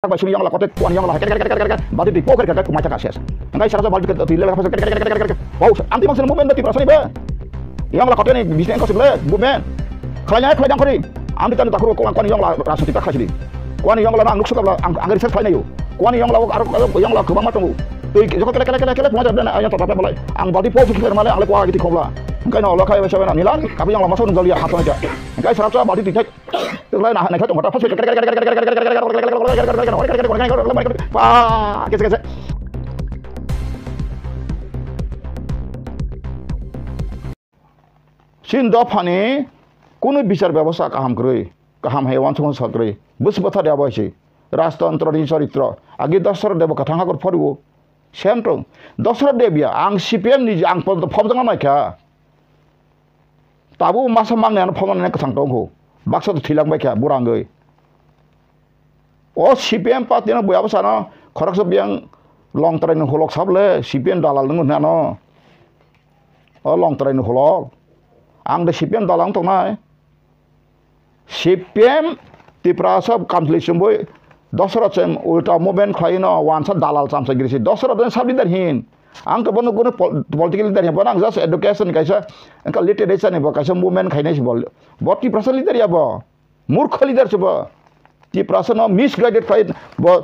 Ba sini yang la kote kuan yang la ba di poker ka ku maca kases ngai sara ba di le ka wow anti maksud momen ti prasani ba yang la kote ni bisnes ko sebelah bumen khalanya khalang kori anti tan takru ko kuan yang la rasu ti ka khasidi kuan yang la nang nuksu ka angari set phai na yo kuan yang la yang la kubang matung tu joko kele maca dan yang tatape mulai ang ba di poker ki malai ang le kwa gitu khomla ngai no la khai ba sabana nilan tapi yang la masuk ngal ya hatna ja ngai sara ba di ti tức là này khách tổng phát sin do phani কোনো বিচার ব্যবস্থা কাহাম করে কাহাম হেওয়ান সমন সকরে বুঝ কথা দেওয়া হয়েছে রাজতন্ত্র ni চরিত্র আগে দশরথ দেব কথা হাগর ফরিব সেমটং দশরথ দেবিয়া আং সিপিএম ni আং পদ ফবজং নাইখা তাবু মাসা মাংনাयानो ফমানে কথাं दंखौ baksa tu thilang baik ya burangai. Oh CPM parti na boya besar na korak sebiang long train holok sable CPM dalal nengun na no. Oh long train holok. Ang de CPM dalang tong na. CPM ti prasab completion boy. Dosra sem ulta movement khai na wansa dalal sam sa girisi. Dosra dan sabdi darhin. Ang ke bono bono political leader ya ang just education kaisa angka literacy ni ba kaisa movement khainai si bol bot ti prasan leader ya ba murkha leader se ba ti prasan no misguided khai ba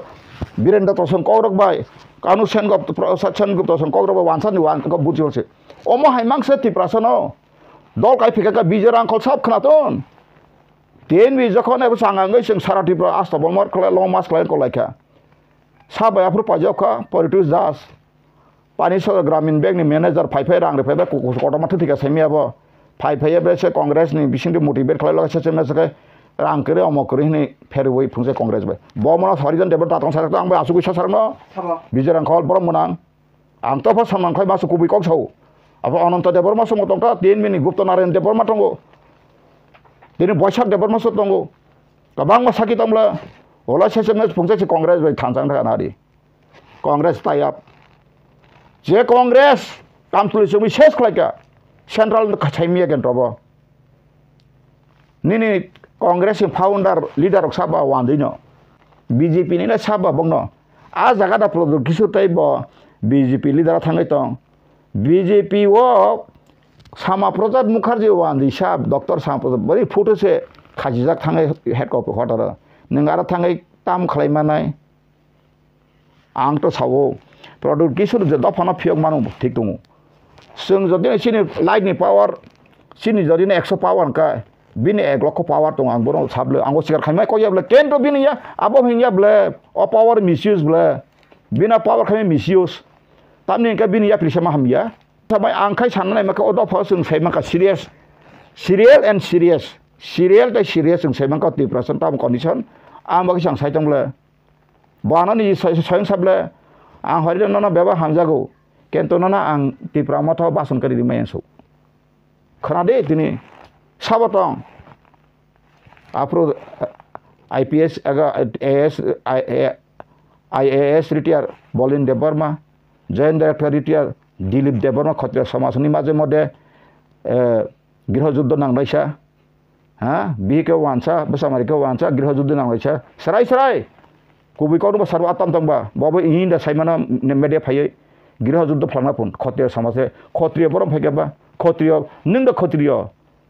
birendra toson kaurok bai kanu sen gop sachan gop toson kaurok ba wansan ni wan ko buji holse omo haimang se ti prasan no dol kai phika ka bijarang khol sab khna ton ten bi jokhon e sangangai sing sarati pra asta bomar khala long mas khala ko laikha sabai apru pajokha politics das Pani so Gramin Bank ni manager phai rang re phai ba kota ma thika semia ba phai ba se congress ni bising de motivate khala la se se se rang kere omo kore ni pher woi phungse congress ba bo mona harijan debar ta tong sa ang ba asu ku sa sarang no bijarang khol borom monang ang to pa samang khai ba su ku bi kok chau apa ananta debar ma so motong ta 3 mini gupta narayan debar ma tongo dini boisak debar ma so tongo kabang ma sakit amla ola se se phungse se congress ba thansang tha na di congress tie up যে কংগ্রেস কামতুলি সমি শেষ খাইকা central খাইমিয়া কেন তব নিনি Congress founder leader সাবা ওয়ান্দিনো BJP নিলে সাবা বংনো আ জায়গাটা প্রদর কিছু তাইব BJP leader থাঙ্গাই তং BJP ও সামা প্রসাদ Mukherjee ওয়ান্দি sub doctor সামা প্রসাদ বড়ি ফুটোসে খাজিজাক থাঙ্গাই হেড কোয়ার্টার नों आरो थाङै ताम खालायमानाय आंथ' सावो प्रडक्ट किसुर दफाना फियक मानो ठीक दङ जों जदि सिनि लाइटनि पावार सिनि जदि 100 पावार का बिनि 1 लाख पावार दङ आं बरो साबले आंगो सिगार खायमाय कयाब्ले केन्ट्र बिनि या आबो हियाब्ले अ पावार मिसयूज ब्ले बिना पावार खाय मिसयूज तामनि का बिनि या प्लिसा माहमिया सबाय आंखाय साननाय माखा अ दफा जों सायमाखा serious serial and serious serial ता सिरियास जों सायमाखा डिप्रेशन ताम कंडिशन आं बाखि सां सायतंब्ले बानानि सायं साबले आं हरिदन नना बेबा हामजागौ केन्तो नना आं टिप्रामथ बासनकारि दिमायसौ खोनादे दिनै साबतं आप्रो IPS AS IAS retire Balin Debbarma Jayendra director retire Dilip Debbarma क्षत्रिय समाजनि माजे मध्य गृहयुद्ध नांनायसा हाँ बीके वानसा बसामारिके वानसा गृहयुद्ध नांनायसा सराय सराय कुबिकाउनो सर्व आतम तंबा बाबो इंदा साइमाना मेडे फायै गृहयुद्ध फ्लांना फुन क्षत्रिय समाजे क्षत्रिय बरम फायगेबा क्षत्रिय नोंदा क्षत्रिय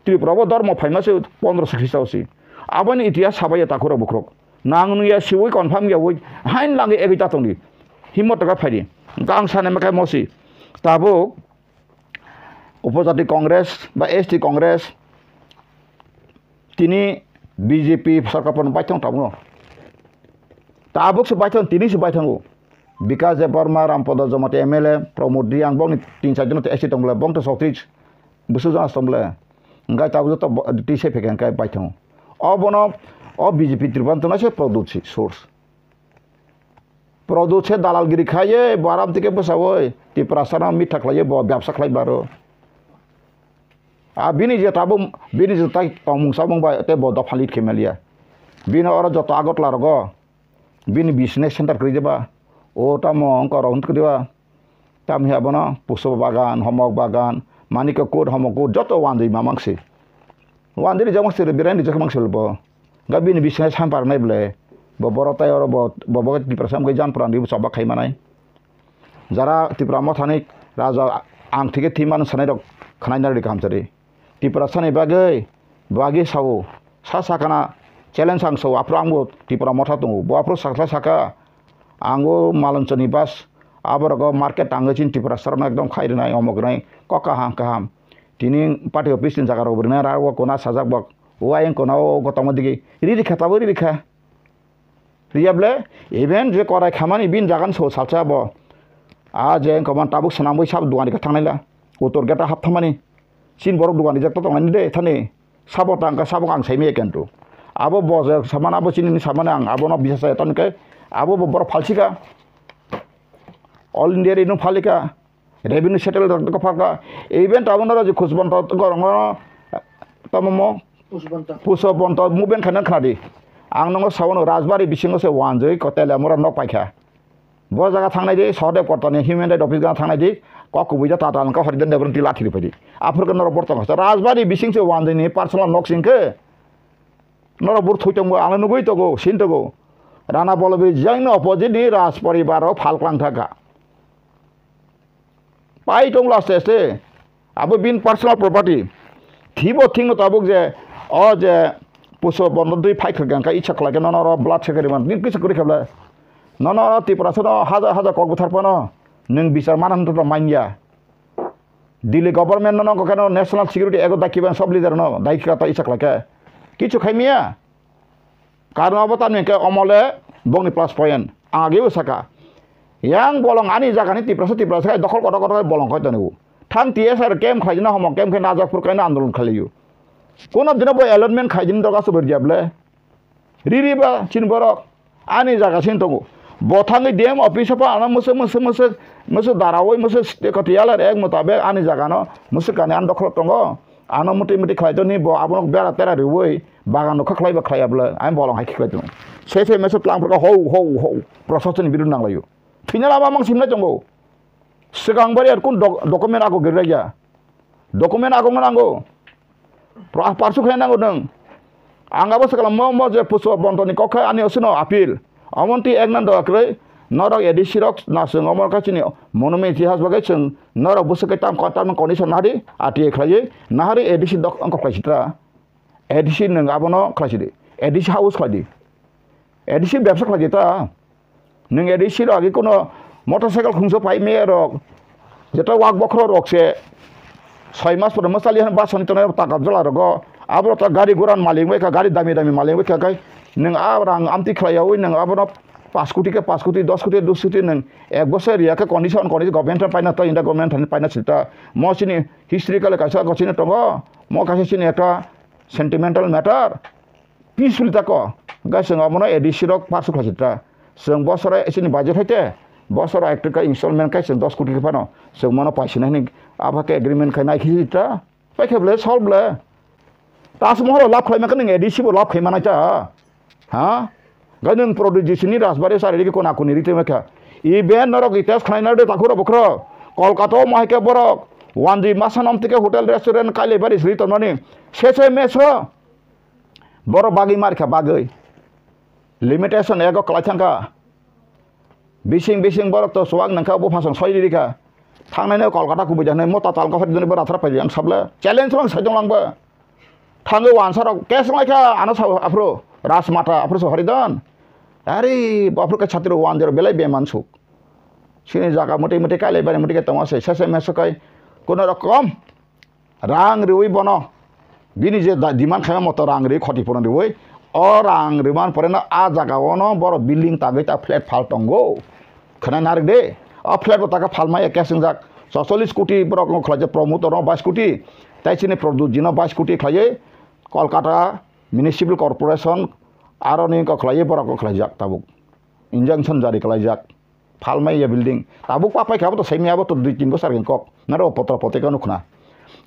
त्रिपुराबो धर्म फाइमासे 1500 ख्रिस्टावसि आबानि इतिहास साबाय ताखुरा बुख्रक नांनुया सिवै कनफार्म यावै हाइन लांगे एगैता तंनि हिम्मतगा फायदि गां साने मकाय मसि ताबो उपजाति कांग्रेस बा एसटी कांग्रेस तिनी बीजेपी सरकारपन बायथं ताबो ताबुक से बायथं तिनी से बायथंगो विकास देबबर्मा रामपद जमाते एमएलए प्रमोद दियां बंग 3-4 जन एसटी तंबले बंग तो 36 बुसु जास तंबले गाय ताबु तो टीसे फेकेन काय बायथं अबनो अ बीजेपी त्रिबंतना से प्रोडक्ट सोर्स प्रोडक्ट से दालालगिरि खाये बाराम तिके बसावै ति प्रासाना मिठा खलाये व्यवसा खलाय बारो आ बिनि जे ताबु बिनि जे ताइ तमुसा बंबा ते बद फालित खेमेलिया बिनो अर जत आगत लारगो बिनि बिजनेस सेंटर करिजेबा ओ तामो अंक राउंड करिबा ताम हियाबना पुष्प बागान हमक बागान मानिक कोड हमक कोड जत वान्दै मामांसे वान्दै जमसे बिरानि जखमांसे लब गा बिनि बिजनेस हाम पारनाय ब्ले borotai oro bobo Tripura sampai jan peran ribu sabak kaimanai jara Tripura mau thani raja ang thike thiman sanai rok khanai nari kam sari Tripura sanai bagi sawo sakana challenge ang sawo apro angbo Tripura mau thatung bo apro saka anggo malon chani bas abarago market angajin Tripura sarna ekdom khairnai omograi koka ham kaham tini party office ni jaga ro berna rawo kona sajak bak uang kona gotong digi riri kata bo riri kha riable even je korai khamani bin jagan so salcha bo a je koman tabuk sanamoi sab duani ka thangnai utor geta hap thamani sin borok duani jak to tongani de thani sabo tangka sabo ang saimi kentu abo boje samana abo chini samana ang abo no bisa ton ke abo bor falsika all india ino falika revenue settle ko phaka event abonara je khusban to gorong tamamo pusabon to movement khana khadi ang nang sawono rajbari bisingo se wanjoi kotel amora nok paikha bo jaga thangnai de sode portani human right office ga thangnai de ko kubuja tata ka horidan devron ti lathi padi afrika nor portang rajbari bising se wanjoi ni personal nok singke nor bur thuitong ang nugoi to go sin to go rana bolobi jaino opposite ni raj paribar ro phalklang thaka pai tong last este abo bin personal property thibo thing tabuk je o je puso bond dui phai khang ka icha khlake nonoro blood chekari man nin kisa kuri khabla nonoro Tripura sa haja kok buthar pano ning bisar manan to manya Delhi government no ko kano national security ego dakiban sob leader no daikika ta icha khlake kichu khaimia karna abatan me ke omole bongni plus point age usaka yang bolong ani jaga ni Tripura sa dokol kodok bolong ko tanu thang TSR kem khajina homo kem ke Najapur kaina andolon khaliyu kono dina bo allotment khajin doga subur jable ririba chin borok ani jaga sin to bothangi DM office pa ana musu darawoi musu kotiyala ek mutabe ani jaga no musu kane an dokol tongo ana muti khlai to ni bo abonok bera tera riwoi bagan no khlai ba khlaiable am bolong hai khlai to se mesu tlang pro ho prosesun birun nang layu Finala mamang simna jonggo segang bari kun dokumen aku gerja dokumen aku menanggo parsu khenanggo nang angaba sekala mo je puso bontoni kokha ani osino apil amonti egnan do akre norok edisirok nasung omor kachini monument itihas bagai chung norok busukai tam condition nari ati khlaye nahari edisi dok angko khlachitra edisi nang abono khlachidi edisi house khladi edisi ব্যবসা khlajita nang edisi ro agi kono motorcycle khungso pai me rok যেটা walk বখর রকছে 6 মাস পরে মশালি হান বাসনি তনে টাকা জলা রগ আবর তা গাড়ি গোরান মালিক ওই গাড়ি দামি মালিক ওই কাই নং আরাং আমতি খলায়াও নং আবর 5 কোটি 10 কোটি 20 কোটি নং এক বছর ইয়াকে কন্ডিশন গভর্নমেন্ট পাইনা তো ইন্ডিয়া গভর্নমেন্ট পাইনা ছিলতা মসিনি হিস্ট্রিক্যাল কাছে গছিনে টঙ্গ ম কাছে সিনি একটা সেন্টিমেন্টাল ম্যাটার পিসফুল তাকো গাসং আমনো এডিসি রক পাসু খাছিতা जों বছরে এসিনি বাজেট হইতে বছর একটা কা ইনস্টলমেন্ট কাই 10 কোটি পানো जों মনো পাইছিনা নি আবাকে এগ্রিমেন্ট খাই নাই খিতা পাইखेবলে সলবলে তাস মহর লাভ খাইমা কন এডিসি বো লাভ খাইমা নাইতা হ্যাঁ গানং প্রডিউসিনি রাজবাড়ি সারিকে কোনা কোনি রিতে মেখা ইভেন নরক ইতিহাস খাইনা দে তাকুর বখর কলকাতা মাইকে বরক ওয়ানজি মাসানাম থেকে হোটেল রেস্টুরেন্ট কাইলে বাড়ি শ্রী তমনি শেষে মেছো বড় বাগি মারখা বাগই লিমিটেশন এগো কলাইথাঙ্কা बिसिं बरक तो सुवाग नंखा बो फासं सयरिका थांनायनो कलकाता कुबैजाने मता तालका फदिने बराथरा फायदि आं साबले चैलेंज रं साइदं लांबो थांगो वानसार केस लायखा आना साव आफ्रो राजमाता आफ्रो हरिदन अरे बाफ्रो का छात्र 10 बेलाय बेमान सुक सिनि जागा मटे काले बारे मटे तमासे सेसे मेसकाय कोन रकम रां रिवै बनो बिनि जे डिमान्ड खाया मत रां रि खतिपुरन रिवै अ रां रिमान परेना आ जागा वनो बर बिल्डिंग तागै ता फ्लैट फाल टंगो खना नारक दे अ फ्लैट ताका फालमा एकेसिं जाक 46 कोटी बरक खलाजे प्रमोटर 22 कोटी ताइसिनि प्रोड्यूस जिनो 22 कोटी खलाये कलकाता म्युनिसिपल कॉर्पोरेशन आरनि को खलाये बरक खलाजाक ताबुक इंजंक्शन जारी खलाजाक फालमा ये बिल्डिंग ताबुक पापाय खाबो तो सैमियाबो तो 2-3 बोसोर गेनकक नारो पत्र पत्रिका नुखना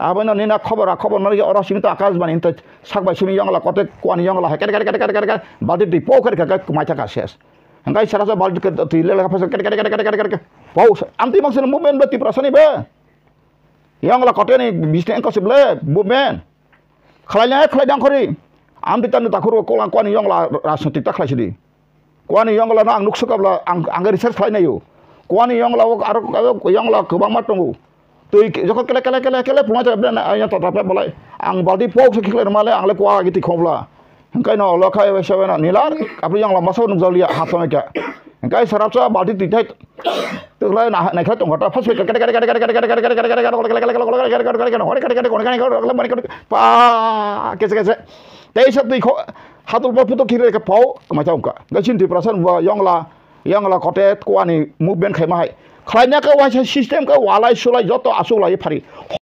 आबैना निना खबर नरि अरसिमित आकाशबाणी त सागबाय सिमि यंगला कते क्वानि यंगला हेकर बाल्टी दै पोखर का माइथा का शेष हंगाय सारासा बाल्टी के तिले लगा फस कर पौ आमति मक्सन मुभमेन्ट बति प्रसनि बे यंगला कते नि बिसने कसिबले मुभमेन्ट खलायना खलायदां खरि आमति तन ताखुर कोला क्वानि यंगला राजनीति ता खलायसिदि Kuani yang la ang nuksukabla ang research खालायनायो kuani yang la aro yang la गोबां मा दङ tui joko kele puma ta bena aya ta ta balai ang baldi pok se kile male ang le kwa giti khobla hengkai no lo khai we sabena nilar apri yang la maso nuk jalia ha sama ka hengkai sarapsa baldi titai tu lai na na kha tong ta phas pa kese tei sat tui hatul pa puto kire ka pau ma chau ka gachin ti prasan wa yang la kote kuani movement khai mai khlaina ka wa system ka walai sulai joto asulai phari